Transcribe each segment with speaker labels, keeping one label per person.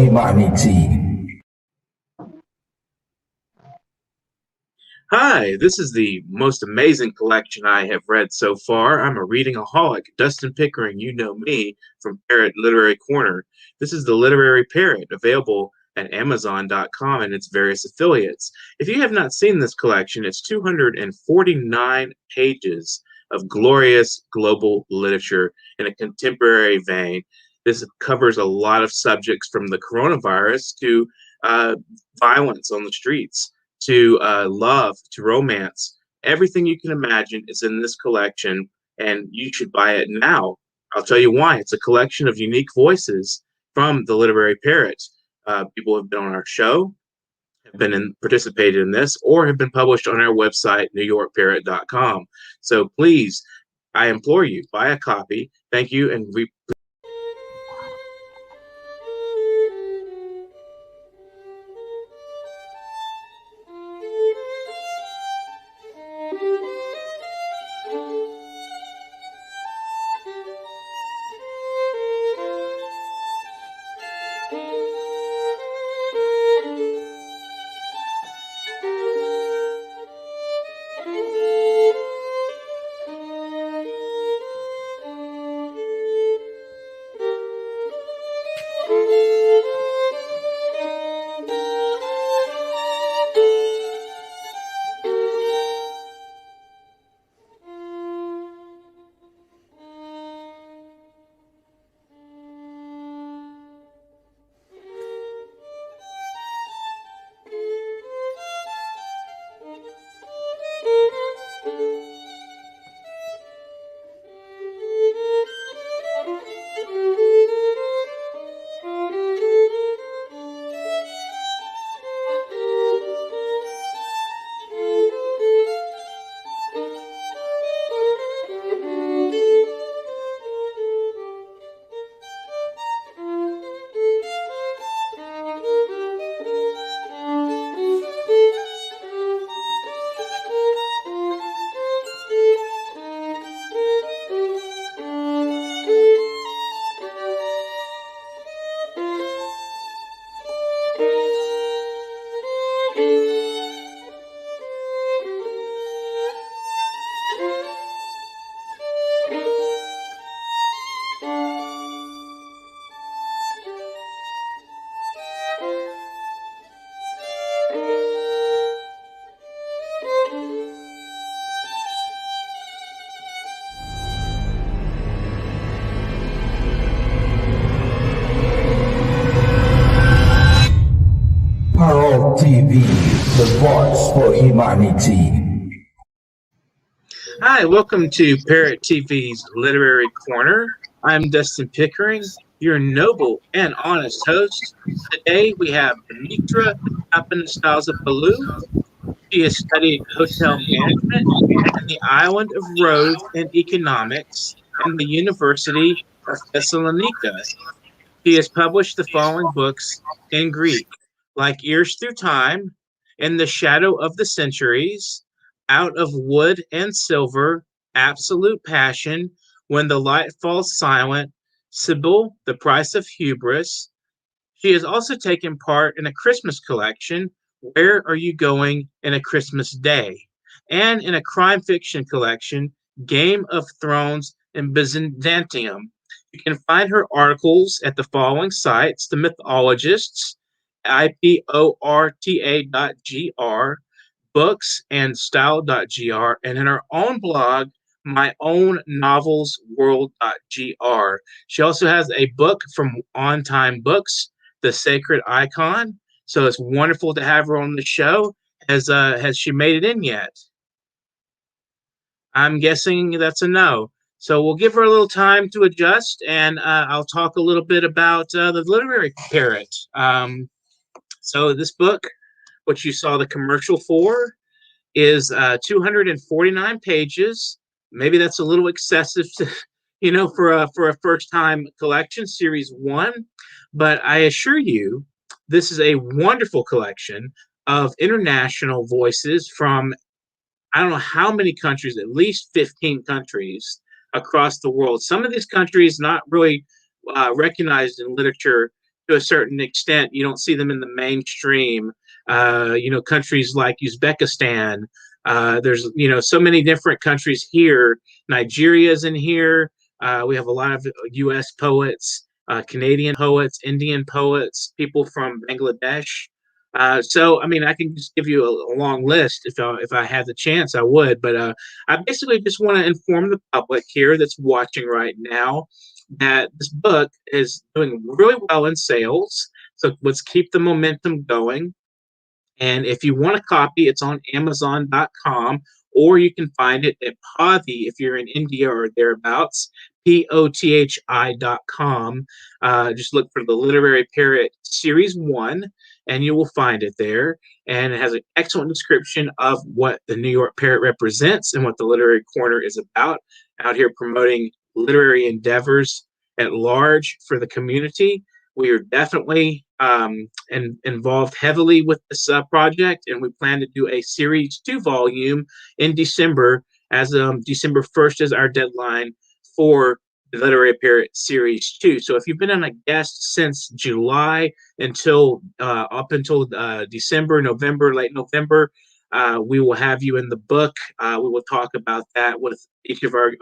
Speaker 1: humanity.
Speaker 2: Hi, this is the most amazing collection I have read so far. I'm a reading-aholic. Dustin Pickering, you know me from Parrot Literary Corner. This is the Literary Parrot, available at Amazon.com and its various affiliates. If you have not seen this collection, it's 249 pages of glorious global literature in a contemporary vein. This covers a lot of subjects from the coronavirus to violence on the streets, to love, to romance. Everything you can imagine is in this collection, and you should buy it now. I'll tell you why. It's a collection of unique voices from the Literary Parrot. People have been on our show, have been participated in this, or have been published on our website, newyorkparrot.com. So please, I implore you, buy a copy. Thank you, and
Speaker 1: Parrot TV, the voice for humanity.
Speaker 2: Hi, welcome to Parrot TV's Literary Corner. I'm Dustin Pickering, your noble and honest host. Today we have Dimitra Papanatasopoulou. She has studied hotel management and the island of Rhodes and economics in the University of Thessalonica. She has published the following books in Greek: Like Ears Through Time, In the Shadow of the Centuries, Out of Wood and Silver, Absolute Passion, When the Light Falls Silent, Sybil, The Price of Hubris. She has also taken part in a Christmas collection, Where Are You Going in a Christmas Day? And in a crime fiction collection, Game of Thrones and Byzantium. You can find her articles at the following sites: The Mythologists, iporta.gr, books and style.gr, and in her own blog, myownnovelsworld.gr. She also has a book from On Time Books, The Sacred Icon. So it's wonderful to have her on the show. Has she made it in yet? I'm guessing that's a no. So we'll give her a little time to adjust, and I'll talk a little bit about the Literary Parrot. So this book, what you saw the commercial for, is 249 pages. Maybe that's a little excessive to, for a first-time collection, series 1. But I assure you, this is a wonderful collection of international voices from, I don't know how many countries, at least 15 countries across the world. Some of these countries not really recognized in literature to a certain extent. You don't see them in the mainstream. Countries like Uzbekistan. There's so many different countries here. Nigeria's in here. We have a lot of U.S. poets, Canadian poets, Indian poets, people from Bangladesh. So, I mean, I can just give you a long list. If I had the chance, I would. But I basically just want to inform the public here that's watching right now that this book is doing really well in sales. So let's keep the momentum going. And if you want a copy, it's on Amazon.com, or you can find it at Pothi if you're in India or thereabouts, POTHI.com. Just look for the Literary Parrot Series 1, and you will find it there. And it has an excellent description of what the New York Parrot represents and what the Literary Corner is about, out here promoting literary endeavors at large for the community. We are definitely involved heavily with this project, and we plan to do a series 2 volume in December, as December 1st is our deadline for the Literary Parrot Series 2. So if you've been on a guest since July up until December, November, late November, we will have you in the book. We will talk about that with each of our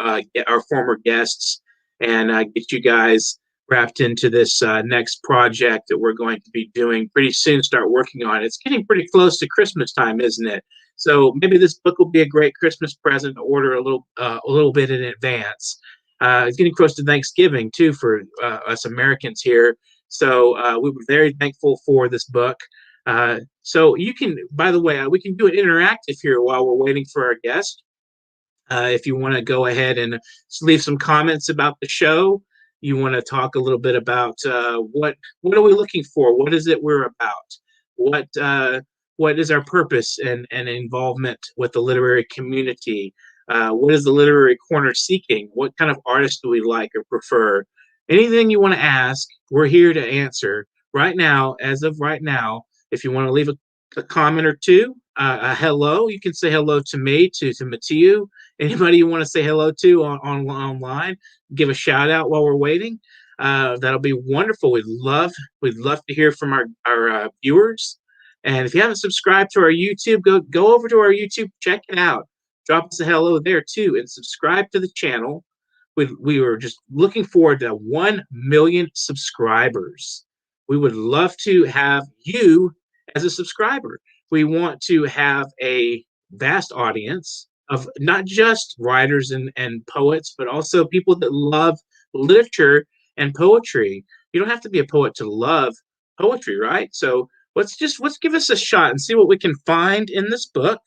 Speaker 2: former guests, and get you guys wrapped into this next project that we're going to be doing pretty soon. Start working on it. It's getting pretty close to Christmas time, isn't it? So maybe this book will be a great Christmas present to order a little bit in advance. It's getting close to Thanksgiving too for us Americans here. So we were very thankful for this book. So you can, by the way, we can do it interactive here while we're waiting for our guest. If you want to go ahead and leave some comments about the show, you want to talk a little bit about what are we looking for? What is it we're about? What is our purpose and involvement with the literary community? What is the Literary Corner seeking? What kind of artists do we like or prefer? Anything you want to ask, we're here to answer right now. As of right now, if you want to leave a comment or two, a hello, you can say hello to me, to Mathieu. Anybody you want to say hello to online, give a shout out while we're waiting. That'll be wonderful. We'd love to hear from our viewers. And if you haven't subscribed to our YouTube, go over to our YouTube, check it out. Drop us a hello there too, and subscribe to the channel. We were just looking forward to 1 million subscribers. We would love to have you as a subscriber. We want to have a vast audience of not just writers and poets, but also people that love literature and poetry. You don't have to be a poet to love poetry, right? So let's give us a shot and see what we can find in this book,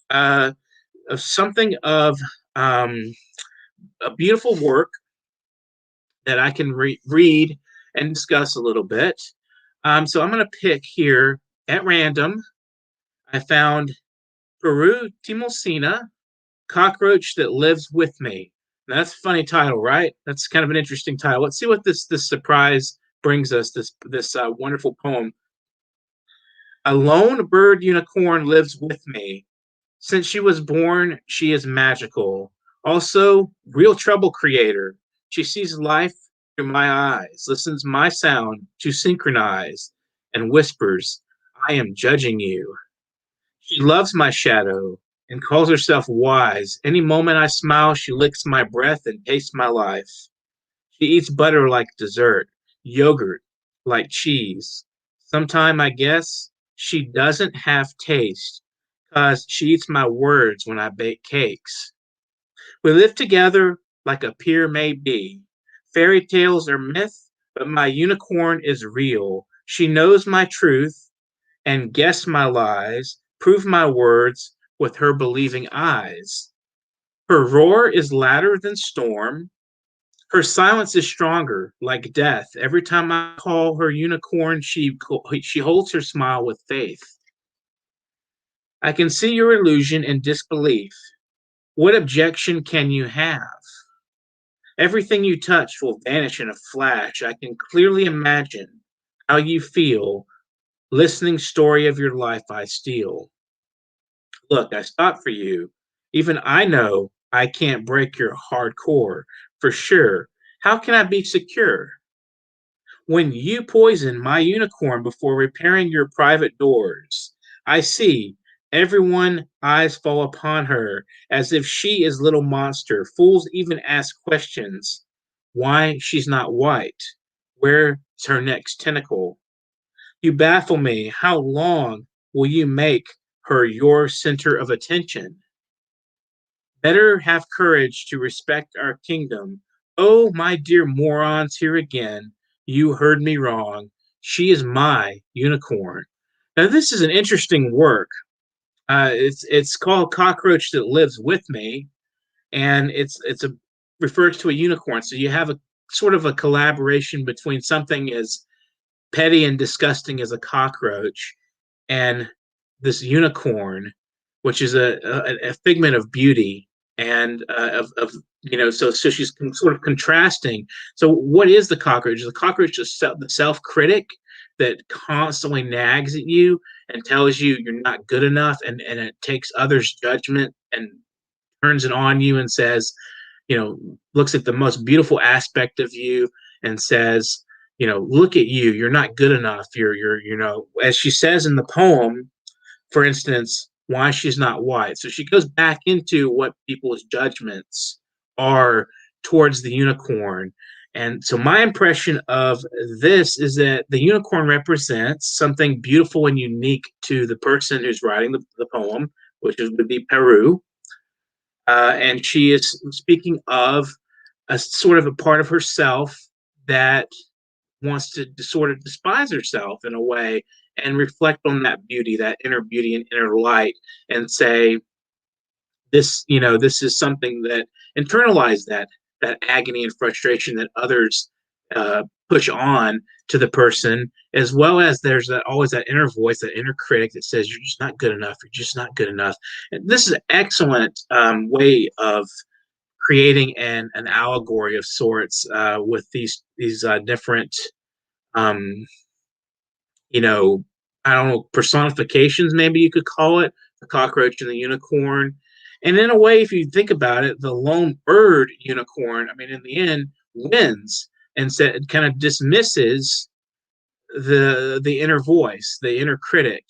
Speaker 2: of something of a beautiful work that I can read and discuss a little bit. So I'm going to pick here at random. I found Peru Timosina, Cockroach That Lives With Me. Now, that's a funny title, right? That's kind of an interesting title. Let's see what this surprise brings us, this wonderful poem. A lone bird unicorn lives with me. Since she was born, she is magical. Also, real trouble creator. She sees life through my eyes, listens my sound to synchronize, and whispers, I am judging you. She loves my shadow and calls herself wise. Any moment I smile, she licks my breath and tastes my life. She eats butter like dessert, yogurt like cheese. Sometime I guess she doesn't have taste, 'cause she eats my words when I bake cakes. We live together like a peer may be. Fairy tales are myth, but my unicorn is real. She knows my truth and guess my lies, prove my words with her believing eyes. Her roar is louder than storm. Her silence is stronger, like death. Every time I call her unicorn, she holds her smile with faith. I can see your illusion and disbelief. What objection can you have? Everything you touch will vanish in a flash. I can clearly imagine how you feel. Listening story of your life I steal. Look, I stopped for you. Even I know I can't break your hard core. For sure. How can I be secure? When you poison my unicorn before repairing your private doors, I see everyone eyes fall upon her as if she is little monster. Fools even ask questions. Why she's not white? Where's her next tentacle? You baffle me. How long will you make her your center of attention? Better have courage to respect our kingdom. Oh, my dear morons, here again. You heard me wrong. She is my unicorn. Now, this is an interesting work. It's called Cockroach That Lives With Me, and it's a refers to a unicorn. So you have a sort of a collaboration between something as petty and disgusting as a cockroach and this unicorn, which is a figment of beauty and of so she's sort of contrasting. So what is the cockroach? The cockroach is the self critic that constantly nags at you and tells you you're not good enough, and it takes others' judgment and turns it on you and says, looks at the most beautiful aspect of you and says, look at you, you're not good enough. You're, as she says in the poem, for instance, why she's not white. So she goes back into what people's judgments are towards the unicorn. And so my impression of this is that the unicorn represents something beautiful and unique to the person who's writing the poem, would be Peru. And she is speaking of a sort of a part of herself that wants to sort of despise herself in a way and reflect on that beauty, that inner beauty and inner light, and say, this is something that internalize that agony and frustration that others push on to the person, as well as there's always that inner voice, that inner critic that says you're just not good enough, you're just not good enough. And this is an excellent way of creating an allegory of sorts with these different um, you know, I don't know, personifications, maybe you could call it, the cockroach and the unicorn. And in a way, if you think about it, the lone bird unicorn, I mean, in the end, wins and kind of dismisses the inner voice, the inner critic.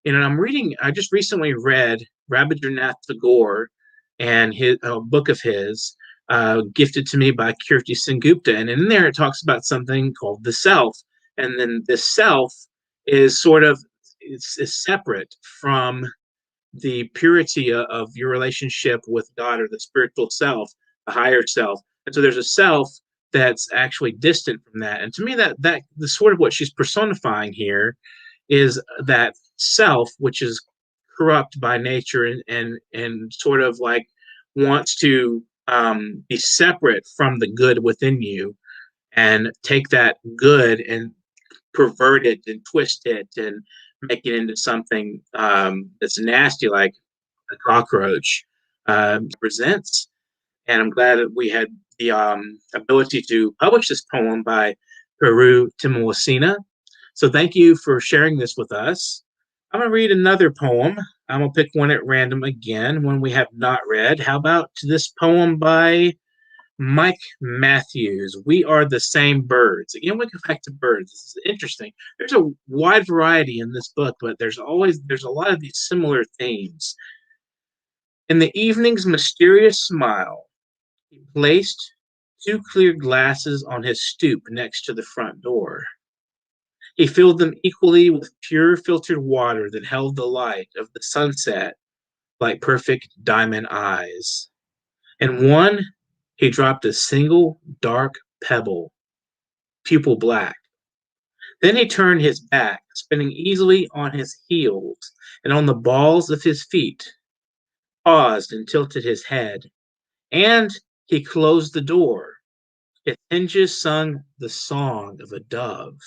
Speaker 2: I just recently read Rabindranath Tagore and his a book of his, gifted to me by Kirti Sengupta. And in there, it talks about something called the self. And then the self is sort of is separate from the purity of your relationship with God or the spiritual self, the higher self. And so there's a self that's actually distant from that. And to me, that the sort of what she's personifying here is that self, which is corrupt by nature and sort of like wants to be separate from the good within you and take that good and pervert it and twist it and make it into something that's nasty, like a cockroach presents. And I'm glad that we had the ability to publish this poem by Peru Timawasina. So thank you for sharing this with us. I'm going to read another poem. I'm going to pick one at random again, one we have not read. How about this poem by Mike Matthews, We Are the Same Birds. Again, we go back to birds. This is interesting. There's a wide variety in this book, but there's a lot of these similar themes. In the evening's mysterious smile, he placed two clear glasses on his stoop next to the front door. He filled them equally with pure filtered water that held the light of the sunset like perfect diamond eyes. In one, he dropped a single dark pebble, pupil black. Then he turned his back, spinning easily on his heels and on the balls of his feet, paused and tilted his head, and he closed the door. Its hinges sung the song of a dove.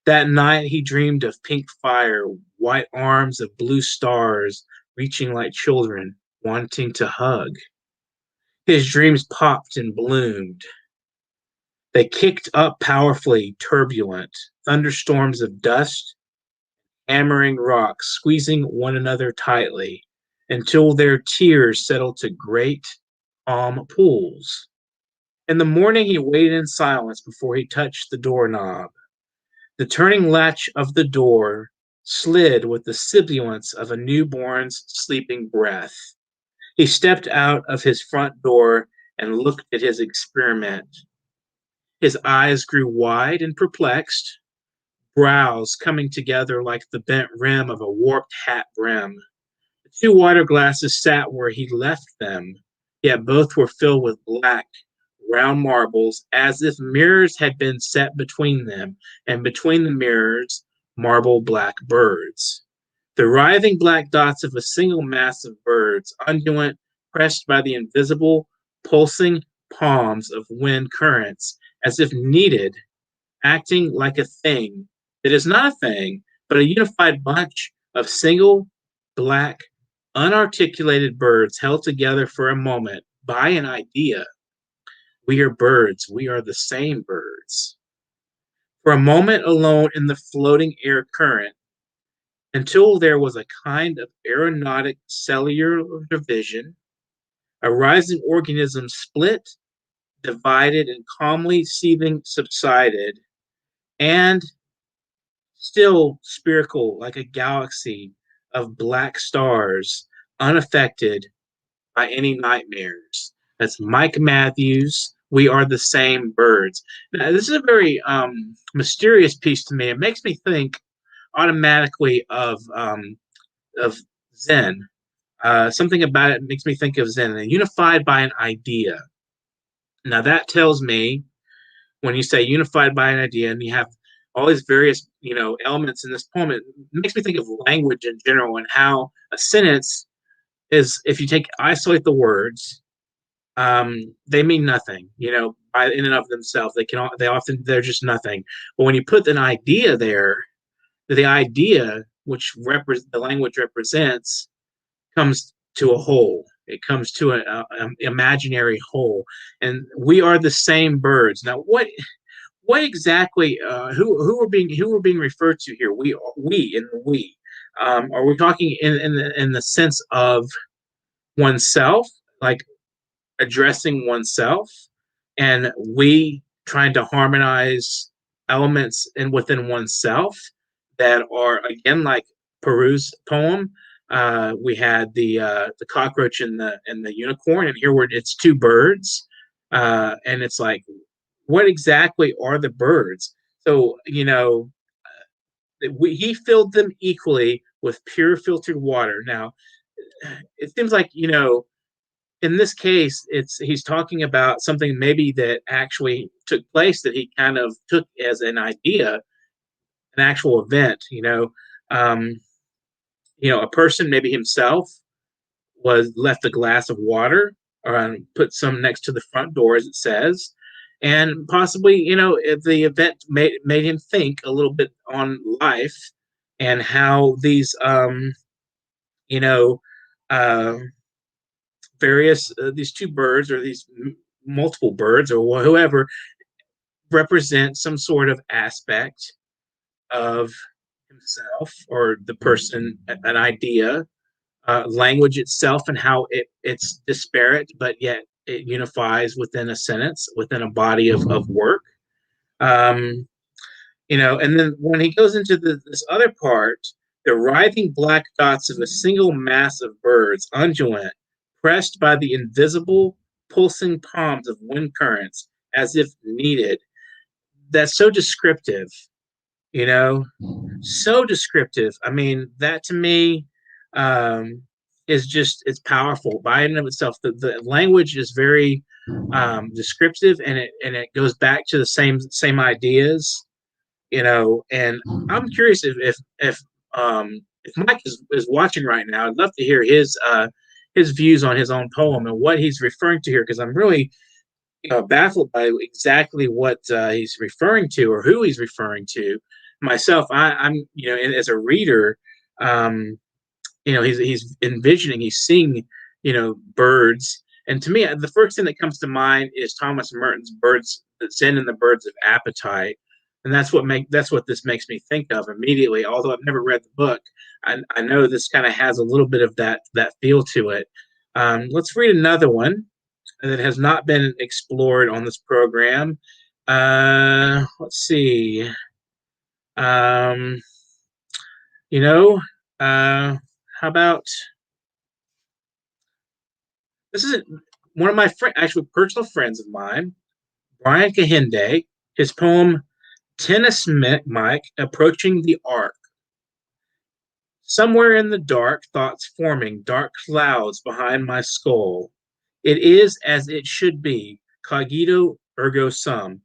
Speaker 2: That night he dreamed of pink fire, white arms of blue stars reaching like children, wanting to hug. His dreams popped and bloomed. They kicked up powerfully, turbulent, thunderstorms of dust, hammering rocks, squeezing one another tightly, until their tears settled to great, calm pools. In the morning, he waited in silence before he touched the doorknob. The turning latch of the door slid with the sibilance of a newborn's sleeping breath. He stepped out of his front door and looked at his experiment. His eyes grew wide and perplexed, brows coming together like the bent rim of a warped hat brim. The two water glasses sat where he left them, yet both were filled with black, round marbles, as if mirrors had been set between them, and between the mirrors, marble black birds. The writhing black dots of a single mass of birds, undulant, pressed by the invisible, pulsing palms of wind currents, as if kneaded, acting like a thing that is not a thing, but a unified bunch of single, black, unarticulated birds held together for a moment by an idea. We are birds. We are the same birds. For a moment alone in the floating air current, until there was a kind of aeronautic cellular division, a rising organism split, divided, and calmly seething subsided, and still spherical like a galaxy of black stars, unaffected by any nightmares. That's Mike Matthews. We are the same birds. Now, this is a very mysterious piece to me. It makes me think automatically of Zen. Something about it makes me think of Zen, and unified by an idea. Now that tells me when you say unified by an idea, and you have all these various elements in this poem, it makes me think of language in general and how a sentence is, if you isolate the words, they mean nothing, by in and of themselves. They're just nothing. But when you put an idea there, the idea which the language represents comes to a whole. It comes to an imaginary whole, and we are the same birds. Now, what exactly? Who are being referred to here? We in the we. Are we talking in the sense of oneself, like addressing oneself, and we trying to harmonize elements within oneself that are, again, like Peru's poem? We had the cockroach and the unicorn, and here it's two birds, and it's like, what exactly are the birds? So he filled them equally with pure filtered water. Now, it seems like in this case, he's talking about something maybe that actually took place, that he kind of took as an idea, an actual event. A person, maybe himself, was left a glass of water, or put some next to the front door, as it says, and possibly, if the event made him think a little bit on life and how these, uh, various these two birds, or these multiple birds, or whoever, represent some sort of aspect of himself or the person, an idea, language itself, and how it's disparate, but yet it unifies within a sentence, within a body of work. Um, and then when he goes into this other part, the writhing black dots of a single mass of birds, undulant, pressed by the invisible pulsing palms of wind currents, as if kneaded. That's so descriptive, so descriptive. I mean, that to me, it's powerful by and of itself. The language is very descriptive, and it goes back to the same ideas, And I'm curious if Mike is watching right now. I'd love to hear his views on his own poem and what he's referring to here, because I'm really baffled by exactly what he's referring to, or who he's referring to. Myself, I'm as a reader, he's envisioning, he's seeing, birds, and to me, the first thing that comes to mind is Thomas Merton's "Birds that Zen and the Birds of Appetite," and that's what this makes me think of immediately. Although I've never read the book, I know this kind of has a little bit of that feel to it. Let's read another one. that has not been explored on this program. Let's see. Um, you know, how about this is one of my actually personal friends of mine, Brian Kahinde, his poem Tennis Mike Approaching the Ark. Somewhere in the dark, thoughts forming dark clouds behind my skull. It is as it should be, cogito ergo sum.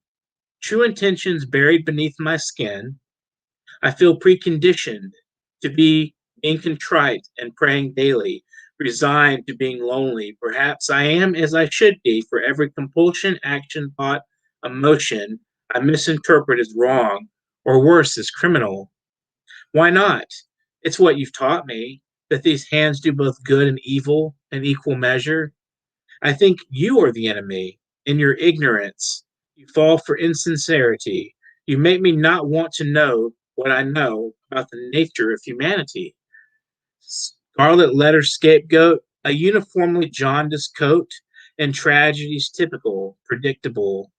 Speaker 2: True intentions buried beneath my skin. I feel preconditioned to be being contrite and praying daily, resigned to being lonely. Perhaps I am as I should be for every compulsion, action, thought, emotion I misinterpret as wrong, or worse, as criminal. Why not? It's what you've taught me, that these hands do both good and evil in equal measure. I think you are the enemy. In your ignorance, you fall for insincerity. You make me not want to know what I know about the nature of humanity. Scarlet letter scapegoat, a uniformly jaundiced coat, and tragedies typical, predictable.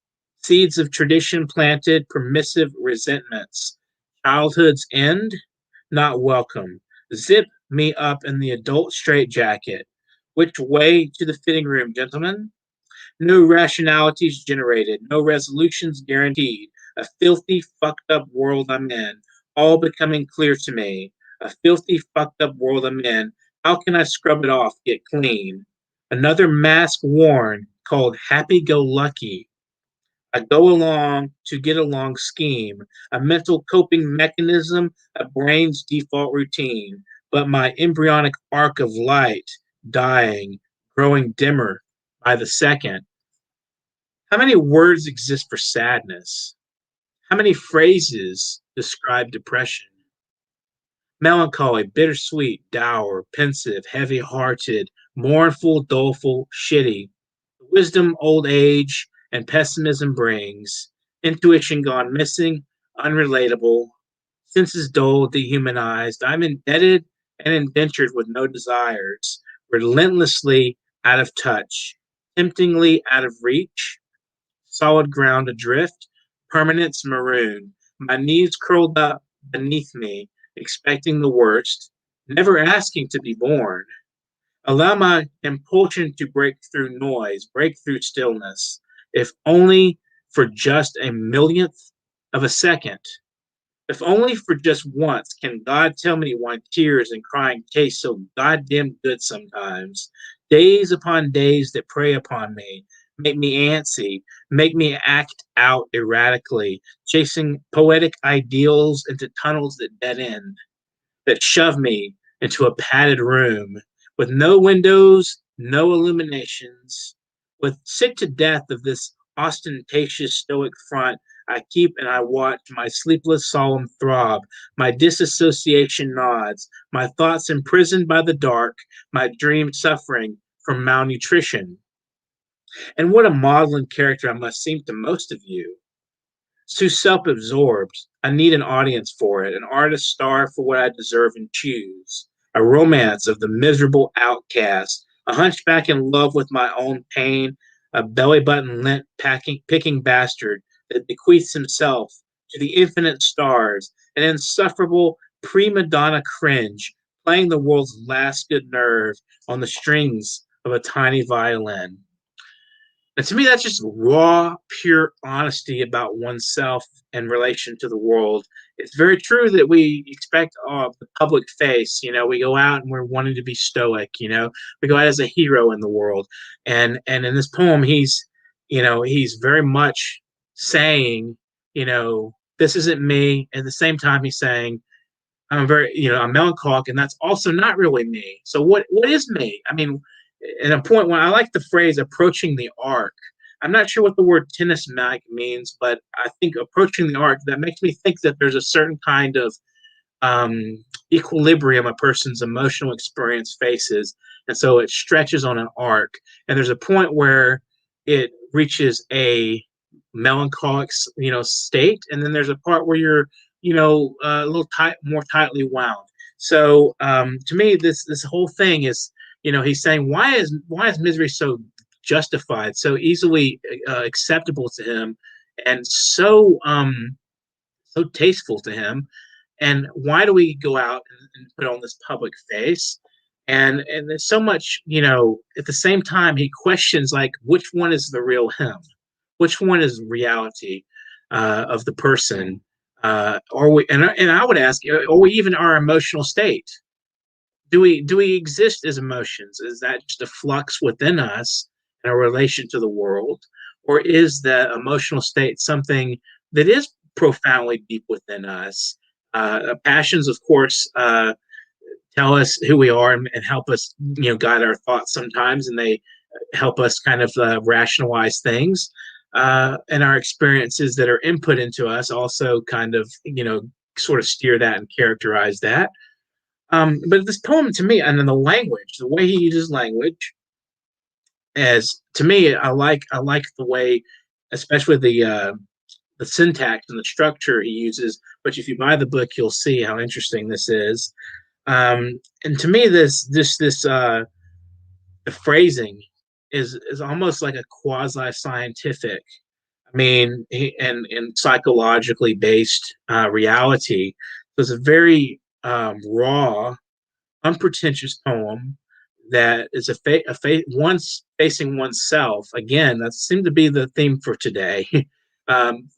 Speaker 2: Seeds of tradition planted, permissive resentments. Childhood's end, not welcome. Zip me up in the adult straitjacket. Which way to the fitting room, gentlemen? No rationalities generated, no resolutions guaranteed. A filthy, fucked up world I'm in, all becoming clear to me. A filthy, fucked up world I'm in. How can I scrub it off, get clean? Another mask worn, called happy go lucky. A go along to get along scheme, a mental coping mechanism, a brain's default routine. But my embryonic arc of light, dying, growing dimmer by the second. How many words exist for sadness? How many phrases describe depression? Melancholy, bittersweet, dour, pensive, heavy hearted, mournful, doleful, shitty. The wisdom old age and pessimism brings. Intuition gone missing, unrelatable. Senses dull, dehumanized. I'm indebted and indentured with no desires. Relentlessly out of touch. Temptingly out of reach. Solid ground adrift, permanence maroon, my knees curled up beneath me, expecting the worst, never asking to be born. Allow my impulsion to break through noise, break through stillness, if only for just a millionth of a second. If only for just once can God tell me why tears and crying taste so goddamn good sometimes. Days upon days that prey upon me, make me antsy, make me act out erratically, chasing poetic ideals into tunnels that dead end, that shove me into a padded room with no windows, no illuminations, with sick to death of this ostentatious stoic front. I keep and I watch my sleepless solemn throb, my disassociation nods, my thoughts imprisoned by the dark, my dreams suffering from malnutrition. And what a maudlin character I must seem to most of you. Too self-absorbed. I need an audience for it, an artist star for what I deserve and choose. A romance of the miserable outcast, a hunchback in love with my own pain, a belly button lint picking bastard that bequeaths himself to the infinite stars, an insufferable prima donna cringe, playing the world's last good nerve on the strings of a tiny violin. And to me, that's just raw, pure honesty about oneself in relation to the world. It's very true that we expect the public face. You know, we go out and we're wanting to be stoic. You know, we go out as a hero in the world. And in this poem, he's very much saying, this isn't me. At the same time, he's saying, I'm melancholic, and that's also not really me. So what is me? I mean, at a point when I like the phrase approaching the arc. I'm not sure what the word tennis mag means, but I think approaching the arc, that makes me think that there's a certain kind of equilibrium a person's emotional experience faces. And so it stretches on an arc. And there's a point where it reaches a melancholic, state. And then there's a part where you're, a little more tightly wound. So to me, this whole thing is, he's saying, why is misery so justified, so easily acceptable to him, and so tasteful to him. And why do we go out and put on this public face? And there's so much, at the same time, he questions like which one is the real him, which one is reality of the person, or we and I would ask, or we even our emotional state. Do we exist as emotions? Is that just a flux within us in a relation to the world, or is the emotional state something that is profoundly deep within us? Passions, of course, tell us who we are and help us, guide our thoughts sometimes, and they help us kind of rationalize things. And our experiences that are input into us also kind of, sort of steer that and characterize that. But this poem to me, and then the language, the way he uses language, as to me, I like the way, especially the syntax and the structure he uses. But if you buy the book, you'll see how interesting this is. And to me, this the phrasing is almost like a quasi scientific. I mean, and psychologically based reality. So it's a very raw, unpretentious poem that is once facing oneself. Again, that seemed to be the theme for today.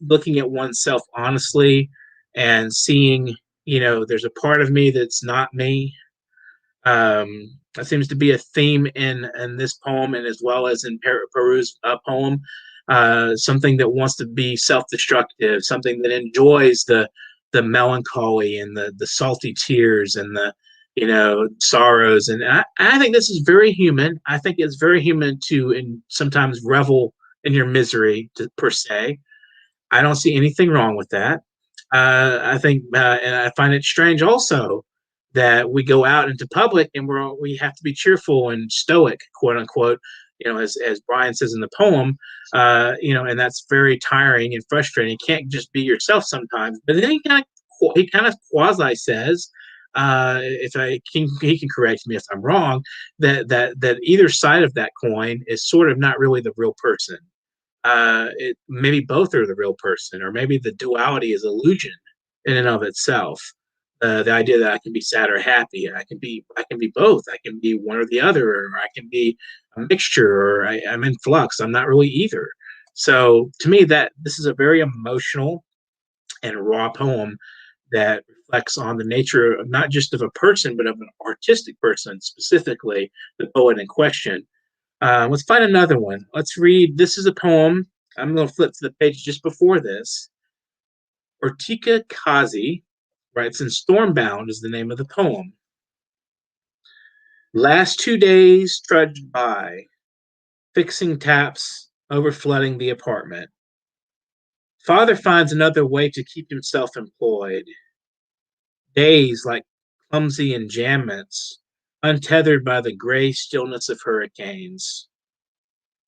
Speaker 2: Looking at oneself honestly and seeing, there's a part of me that's not me. That seems to be a theme in this poem, and as well as in Peru's poem. Something that wants to be self-destructive, something that enjoys the melancholy and the salty tears and the sorrows. And I think this is very human. I think it's very human to sometimes revel in your misery, per se. I don't see anything wrong with that. I think, and I find it strange also that we go out into public and we have to be cheerful and stoic, quote unquote, as Brian says in the poem, and that's very tiring and frustrating. You can't just be yourself sometimes. But then he kind of quasi says, if he can correct me if I'm wrong, that either side of that coin is sort of not really the real person. Maybe both are the real person, or maybe the duality is illusion in and of itself. The idea that I can be sad or happy, I can be both. I can be one or the other, or I can be a mixture, or I'm in flux. I'm not really either. So to me, that this is a very emotional and raw poem that reflects on the nature of not just of a person, but of an artistic person, specifically the poet in question. Let's find another one. Let's read. This is a poem. I'm going to flip to the page just before this. Ortika Kazi writes, and Stormbound is the name of the poem. Last 2 days trudged by, fixing taps, overflooding the apartment. Father finds another way to keep himself employed. Days like clumsy enjambments, untethered by the gray stillness of hurricanes.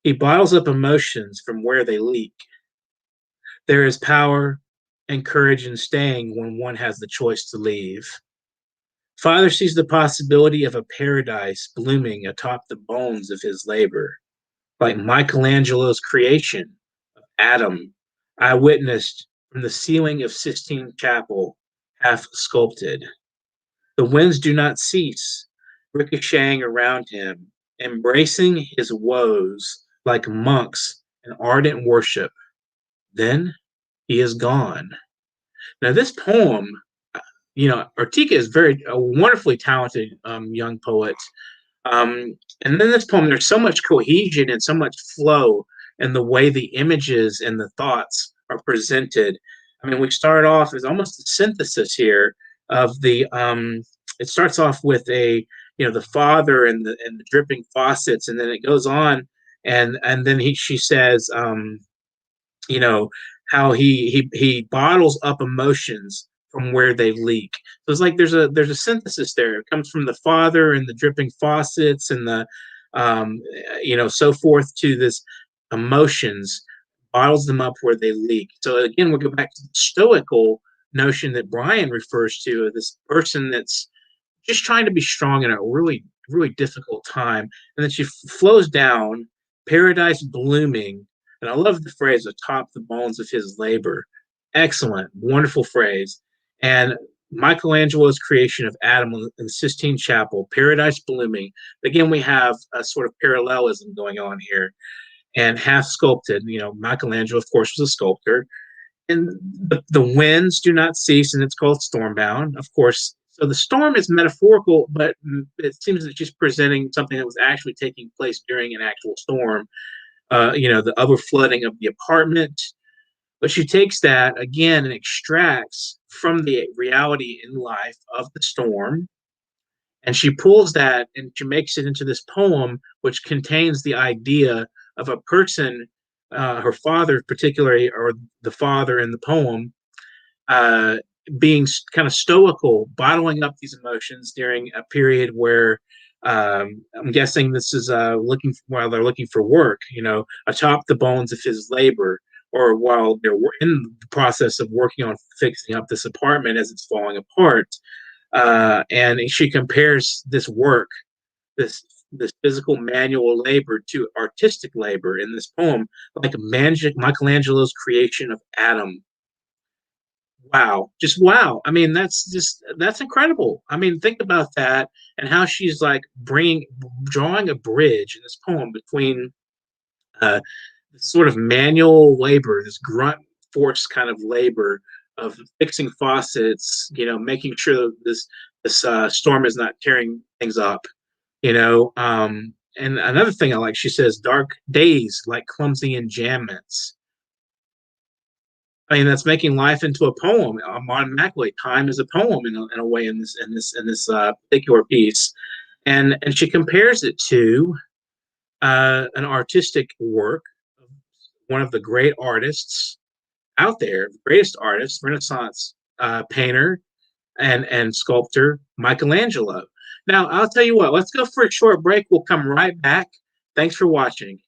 Speaker 2: He bottles up emotions from where they leak. There is power and courage in staying when one has the choice to leave. Father sees the possibility of a paradise blooming atop the bones of his labor, like Michelangelo's creation of Adam, I witnessed from the ceiling of Sistine Chapel, half sculpted. The winds do not cease, ricocheting around him, embracing his woes like monks in ardent worship. Then he is gone. Now, this poem, Ortika is a wonderfully talented young poet. And then this poem, there's so much cohesion and so much flow in the way the images and the thoughts are presented. I mean, we start off as almost a synthesis here of the. It starts off with the father and the dripping faucets, and then it goes on, and then she says, how he bottles up emotions from where they leak. So it's like there's a synthesis there. It comes from the father and the dripping faucets and the so forth to this emotions, bottles them up where they leak. So again, we'll go back to the stoical notion that Brian refers to, this person that's just trying to be strong in a really, really difficult time. And then she flows down paradise blooming. And I love the phrase, atop the bones of his labor. Excellent, wonderful phrase. And Michelangelo's creation of Adam in the Sistine Chapel, paradise blooming. Again, we have a sort of parallelism going on here. And half sculpted, Michelangelo, of course, was a sculptor. And the winds do not cease, and it's called Stormbound, of course. So the storm is metaphorical, but it seems that she's presenting something that was actually taking place during an actual storm. The overflooding of the apartment. But she takes that again and extracts from the reality in life of the storm, and she pulls that and she makes it into this poem, which contains the idea of a person, her father particularly, or the father in the poem, uh, being kind of stoical, bottling up these emotions during a period where I'm guessing this is while they're looking for work, atop the bones of his labor, or while they're in the process of working on fixing up this apartment as it's falling apart. And she compares this work, this physical manual labor, to artistic labor in this poem, like Michelangelo's creation of Adam. Wow, just wow. I mean, that's incredible. I mean, think about that and how she's like drawing a bridge in this poem between this sort of manual labor, this grunt force kind of labor of fixing faucets, making sure that this storm is not tearing things up, And another thing I like, she says, dark days like clumsy enjambments. I mean, that's making life into a poem. Automatically, time is a poem in a way in this particular piece, and she compares it to an artistic work of one of the great artists out there, the greatest artist, Renaissance painter and sculptor, Michelangelo. Now, I'll tell you what. Let's go for a short break. We'll come right back. Thanks for watching.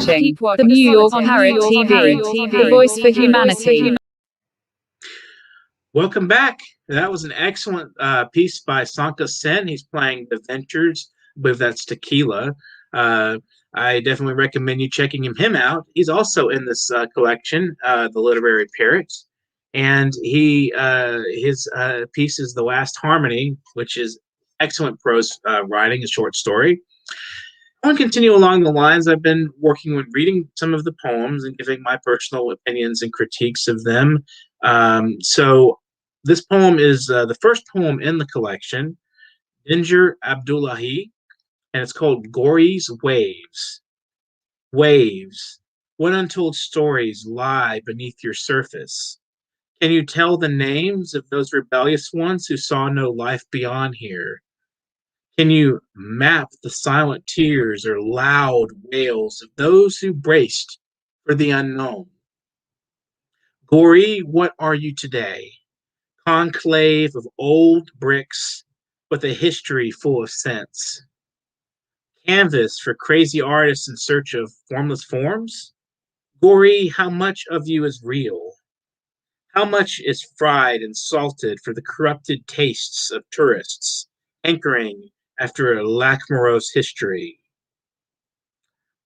Speaker 3: Keep watching the New York Parrot TV, the voice for humanity.
Speaker 2: Welcome back. That was an excellent piece by Sanka Sen. He's playing The Ventures. I believe that's Tequila. I definitely recommend you checking him out. He's also in this collection, The Literary Parrot. And his piece is The Last Harmony, which is excellent prose writing, a short story. I want to continue along the lines. I've been working with reading some of the poems and giving my personal opinions and critiques of them. So this poem is the first poem in the collection, Dinger Abdullahi, and it's called Gori's Waves. Waves, what untold stories lie beneath your surface? Can you tell the names of those rebellious ones who saw no life beyond here? Can you map the silent tears or loud wails of those who braced for the unknown? Gory, what are you today? Conclave of old bricks with a history full of sense. Canvas for crazy artists in search of formless forms? Gory, how much of you is real? How much is fried and salted for the corrupted tastes of tourists, hankering after a lachrymose history?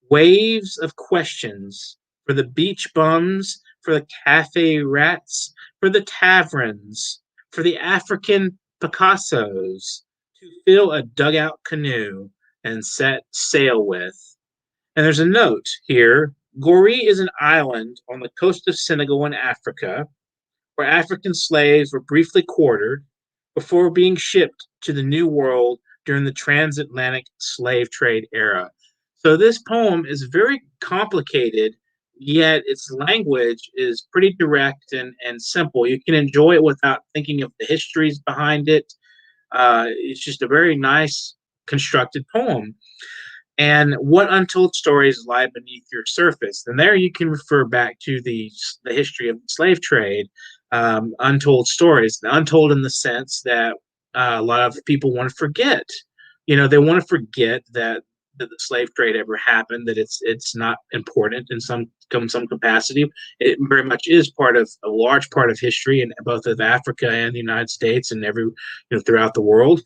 Speaker 2: Waves of questions for the beach bums, for the cafe rats, for the taverns, for the African Picassos to fill a dugout canoe and set sail with. And there's a note here. Gori is an island on the coast of Senegal in Africa, where African slaves were briefly quartered before being shipped to the New World during the transatlantic slave trade era. So this poem is very complicated, yet its language is pretty direct and simple. You can enjoy it without thinking of the histories behind it. It's just a very nice constructed poem. And what untold stories lie beneath your surface? And there you can refer back to the history of the slave trade, untold stories, untold in the sense that a lot of people want to forget. You know, they want to forget that the slave trade ever happened, that it's not important in some capacity. It very much is part of a large part of history in both of Africa and the United States and throughout the world.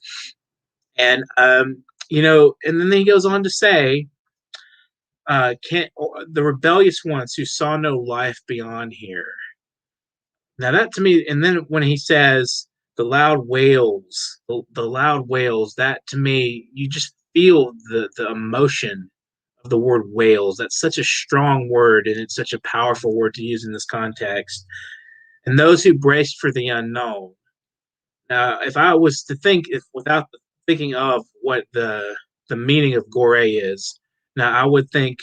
Speaker 2: And and then he goes on to say, "Can't the rebellious ones who saw no life beyond here." Now that to me, and then when he says the loud wails, that to me, you just feel the emotion of the word whales. That's such a strong word, and it's such a powerful word to use in this context. And those who braced for the unknown. Now, if I was to think, if without thinking of what the meaning of gore is, now I would think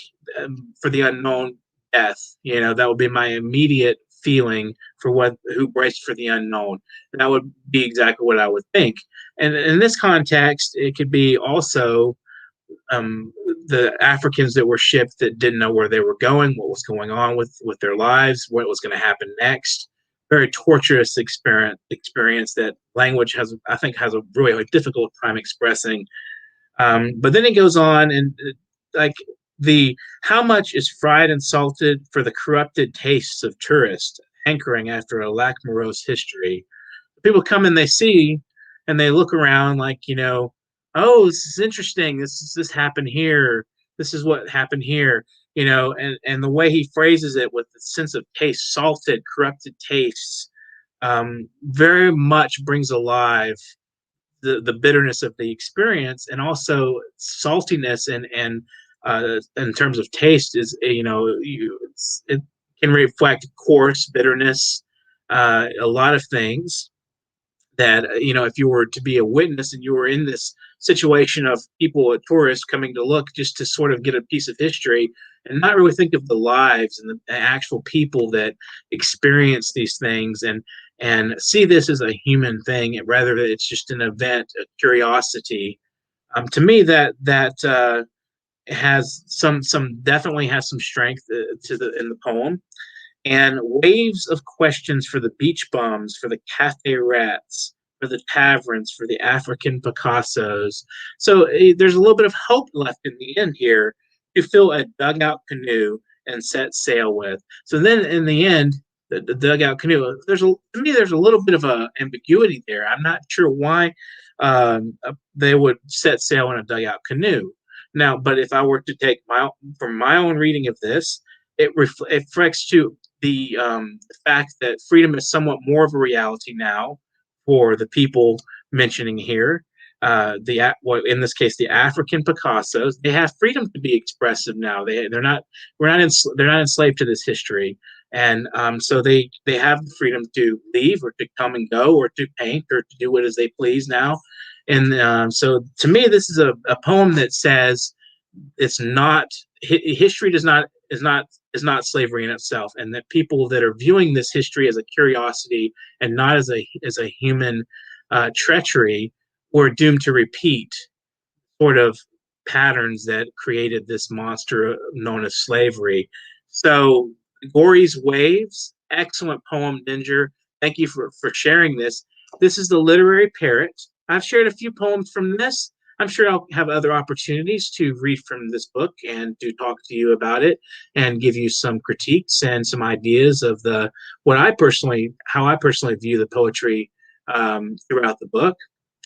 Speaker 2: for the unknown death. You know, that would be my immediate feeling for what who braced for the unknown. And that would be exactly what I would think. And in this context, it could be also the Africans that were shipped that didn't know where they were going, what was going on with their lives, what was going to happen next. Very torturous experience that language has, I think, has a really difficult time expressing. But then it goes on and like the how much is fried and salted for the corrupted tastes of tourists hankering after a lachrymose history. People come and they see and they look around like, oh, this is interesting. This happened here. This is what happened here. And the way he phrases it with the sense of taste, salted, corrupted tastes, very much brings alive the bitterness of the experience, and also saltiness and in terms of taste is it can reflect coarse bitterness, a lot of things that if you were to be a witness and you were in this situation of people, tourists coming to look just to sort of get a piece of history and not really think of the lives and the actual people that experience these things and see this as a human thing rather than it's just an event, a curiosity. To me, that has some definitely has some strength in the poem. And waves of questions for the beach bums, for the cafe rats, for the taverns, for the African Picassos. So there's a little bit of hope left in the end here to fill a dugout canoe and set sail with. So then in the end, the dugout canoe, to me, there's a little bit of a ambiguity there. I'm not sure why they would set sail in a dugout canoe. Now, but if I were to take from my own reading of this, it reflects to the fact that freedom is somewhat more of a reality now for the people mentioning here. In this case, the African Picassos, they have freedom to be expressive now. They're not enslaved to this history, and so they have the freedom to leave or to come and go or to paint or to do what as they please now. And so to me, this is a poem that says it's not history is not slavery in itself, and that people that are viewing this history as a curiosity and not as a human treachery were doomed to repeat sort of patterns that created this monster known as slavery. So, Gory's Waves, excellent poem, Ginger. Thank you for sharing this. This is the Literary Parrot. I've shared a few poems from this. I'm sure I'll have other opportunities to read from this book and to talk to you about it and give you some critiques and some ideas of how I personally view the poetry throughout the book.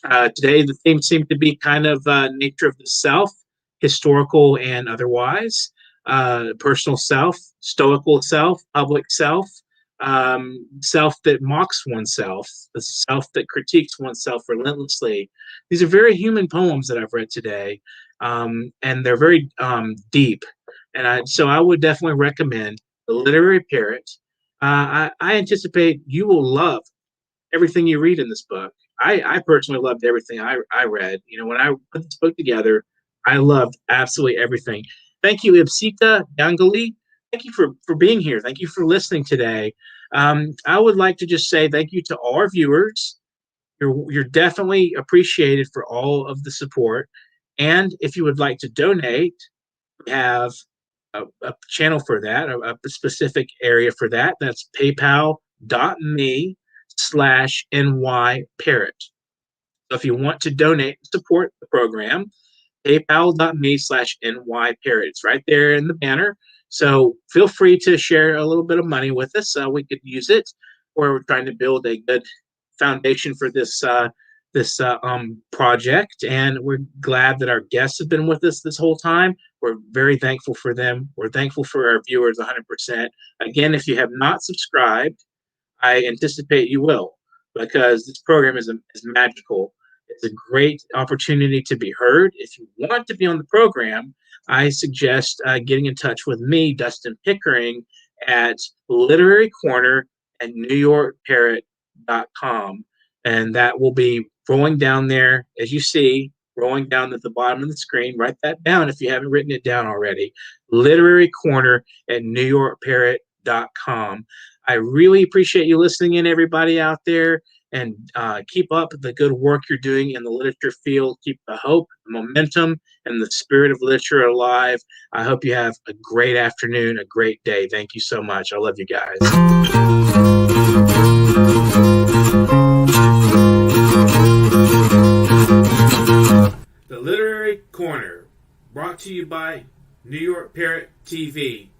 Speaker 2: Today, the theme seemed to be kind of nature of the self, historical and otherwise, personal self, stoical self, public self, self that mocks oneself, the self that critiques oneself relentlessly. These are very human poems that I've read today, and they're very deep. And so I would definitely recommend The Literary Parrot. I anticipate you will love everything you read in this book. I personally loved everything I read. When I put this book together, I loved absolutely everything. Thank you, Ibsita Yangali. Thank you for being here. Thank you for listening today. I would like to just say thank you to all our viewers. You're definitely appreciated for all of the support. And if you would like to donate, we have a channel for that, a specific area for that. That's paypal.me/nyparrot. So if you want to donate and support the program, paypal.me/nyparrot. It's right there in the banner. So feel free to share a little bit of money with us. We could use it. We're trying to build a good foundation for this project, and we're glad that our guests have been with us this whole time. We're very thankful for them. We're thankful for our viewers 100%. Again, if you have not subscribed, I anticipate you will, because this program is magical. It's a great opportunity to be heard. If you want to be on the program, I suggest getting in touch with me, Dustin Pickering, at Literary Corner at NewYorkParrot.com. And that will be rolling down there, as you see, rolling down at the bottom of the screen. Write that down if you haven't written it down already. Literary Corner at NewYorkParrot.com. I really appreciate you listening in, everybody out there, and keep up the good work you're doing in the literature field. Keep the hope, the momentum, and the spirit of literature alive. I hope you have a great afternoon, a great day. Thank you so much. I love you guys. The Literary Corner, brought to you by New York Parrot TV.